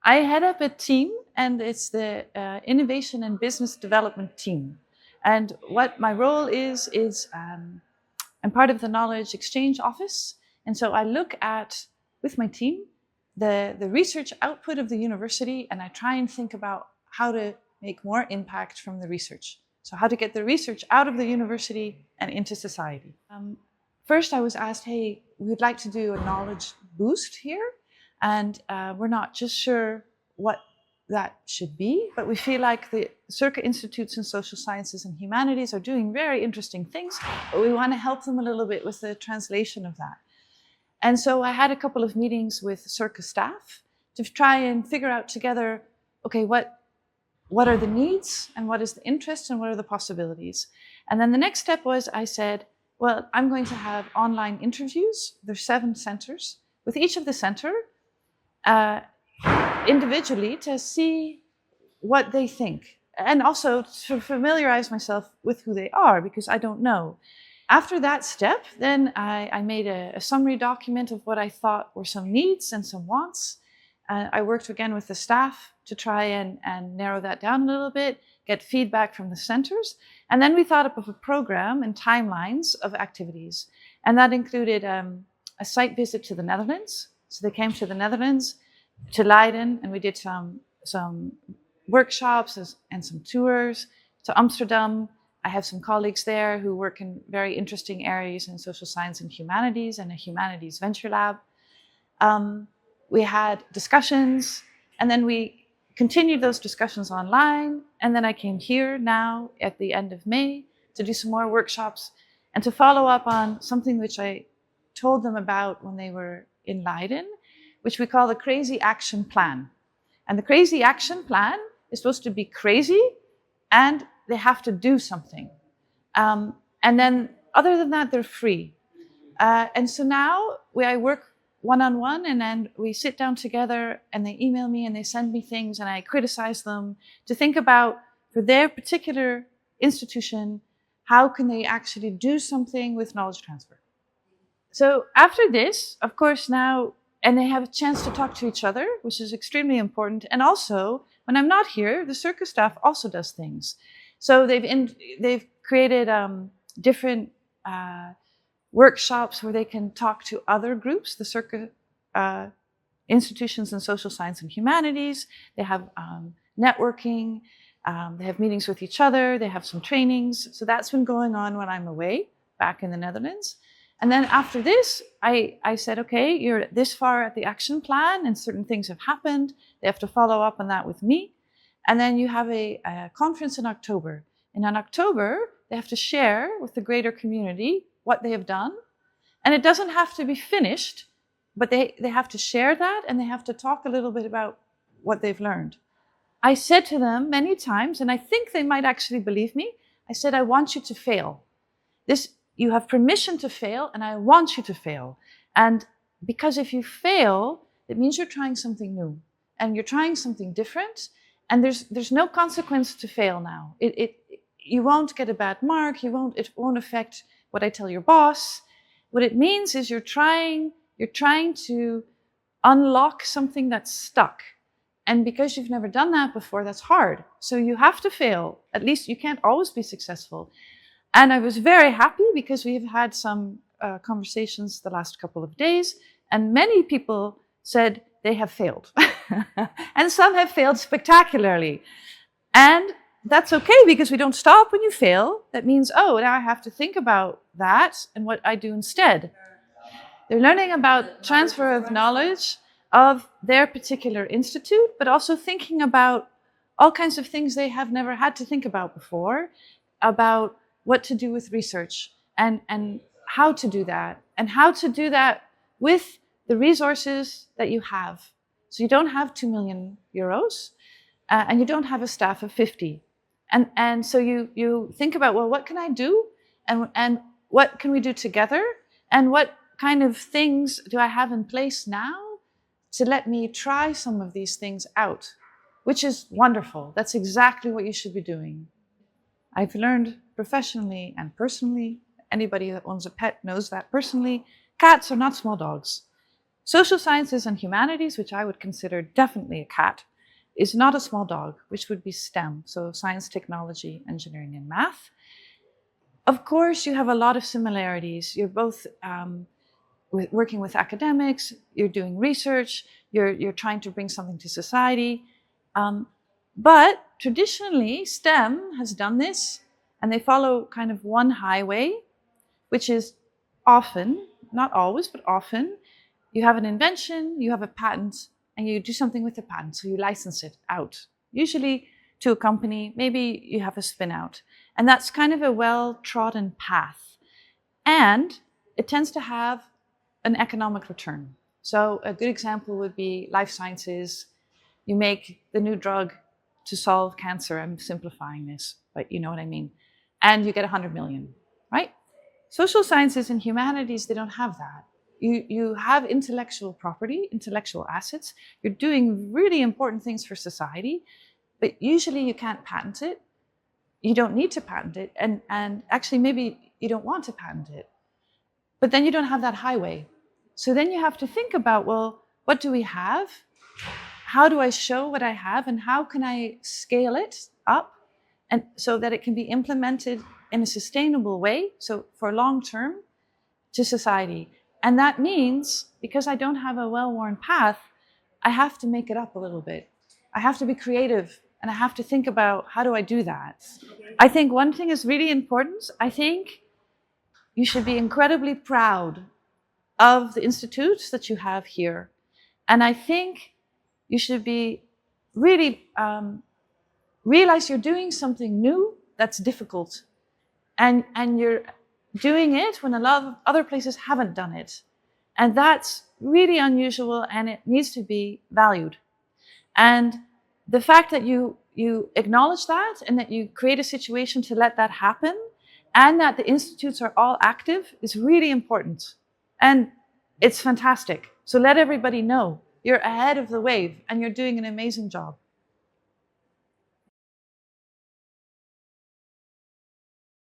I head up a team, and it's the Innovation and Business Development team. And what my role is I'm part of the Knowledge Exchange Office. And so I look at, with my team, the research output of the university, and I try and think about how to make more impact from the research. So how to get the research out of the university and into society. First, I was asked, hey, we'd like to do a knowledge boost here. And we're not just sure what that should be, but we feel like the Circa Institutes in Social Sciences and Humanities are doing very interesting things, but we want to help them a little bit with the translation of that. And so I had a couple of meetings with Circa staff to try and figure out together, okay, what are the needs and what is the interest and what are the possibilities? And then the next step was I said, well, I'm going to have online interviews. There's 7 centers. With each of the center, individually to see what they think, and also to familiarize myself with who they are, because I don't know. After that step, then I made a summary document of what I thought were some needs and some wants. I worked again with the staff to try and narrow that down a little bit, get feedback from the centers. And then we thought up of a program and timelines of activities. And that included a site visit to the Netherlands. So they came to the Netherlands, to Leiden, and we did some workshops and some tours. To Amsterdam, I have some colleagues there who work in very interesting areas in social science and humanities, and a humanities venture lab. We had discussions, and then we continued those discussions online. And then I came here now at the end of May to do some more workshops and to follow up on something which I told them about when they were in Leiden, which we call the Crazy Action Plan. And the Crazy Action Plan is supposed to be crazy, and they have to do something. And then other than that, they're free. And so now I work one-on-one, and then we sit down together and they email me and they send me things and I criticize them to think about, for their particular institution, how can they actually do something with knowledge transfer. So after this, of course, now, and they have a chance to talk to each other, which is extremely important. And also, when I'm not here, the Circa staff also does things. So they've created different workshops where they can talk to other groups, the Circa institutions in social science and humanities. They have networking. They have meetings with each other. They have some trainings. So that's been going on when I'm away, back in the Netherlands. And then after this, I said, okay, you're this far at the action plan and certain things have happened. They have to follow up on that with me. And then you have a conference in October. And in October, they have to share with the greater community what they have done. And it doesn't have to be finished, but they have to share that, and they have to talk a little bit about what they've learned. I said to them many times, and I think they might actually believe me, I said, I want you to fail. You have permission to fail, and I want you to fail. And because if you fail, it means you're trying something new, and you're trying something different, and there's no consequence to fail now. You won't get a bad mark, it won't affect what I tell your boss. What it means is you're trying to unlock something that's stuck. And because you've never done that before, that's hard. So you have to fail. At least you can't always be successful. And I was very happy because we've had some conversations the last couple of days, and many people said they have failed. And some have failed spectacularly. And that's okay, because we don't stop when you fail. That means, oh, now I have to think about that and what I do instead. They're learning about transfer of knowledge of their particular institute, but also thinking about all kinds of things they have never had to think about before, about what to do with research and how to do that, and how to do that with the resources that you have. So you don't have 2 million euros and you don't have a staff of 50. And so you think about, well, what can I do? And what can we do together? And what kind of things do I have in place now to let me try some of these things out, which is wonderful. That's exactly what you should be doing. I've learned professionally and personally, anybody that owns a pet knows that personally, cats are not small dogs. Social sciences and humanities, which I would consider definitely a cat, is not a small dog, which would be STEM, so science, technology, engineering, and math. Of course, you have a lot of similarities. You're both working with academics, you're doing research, you're trying to bring something to society. But traditionally, STEM has done this, and they follow kind of one highway, which is often, not always, but often, you have an invention, you have a patent, and you do something with the patent. So you license it out, usually to a company, maybe you have a spin out. And that's kind of a well-trodden path. And it tends to have an economic return. So a good example would be life sciences. You make the new drug to solve cancer. I'm simplifying this, but you know what I mean. And you get 100 million, right? Social sciences and humanities, they don't have that. You have intellectual property, intellectual assets. You're doing really important things for society, but usually you can't patent it. You don't need to patent it. And actually, maybe you don't want to patent it. But then you don't have that highway. So then you have to think about, well, what do we have? How do I show what I have? And how can I scale it up and so that it can be implemented in a sustainable way, so for long term, to society? And that means, because I don't have a well-worn path, I have to make it up a little bit. I have to be creative, and I have to think about, how do I do that? I think one thing is really important. I think you should be incredibly proud of the institutes that you have here. And I think you should be really realize you're doing something new that's difficult. And you're doing it when a lot of other places haven't done it. And that's really unusual, and it needs to be valued. And the fact that you acknowledge that, and that you create a situation to let that happen, and that the institutes are all active, is really important. And it's fantastic. So let everybody know you're ahead of the wave and you're doing an amazing job.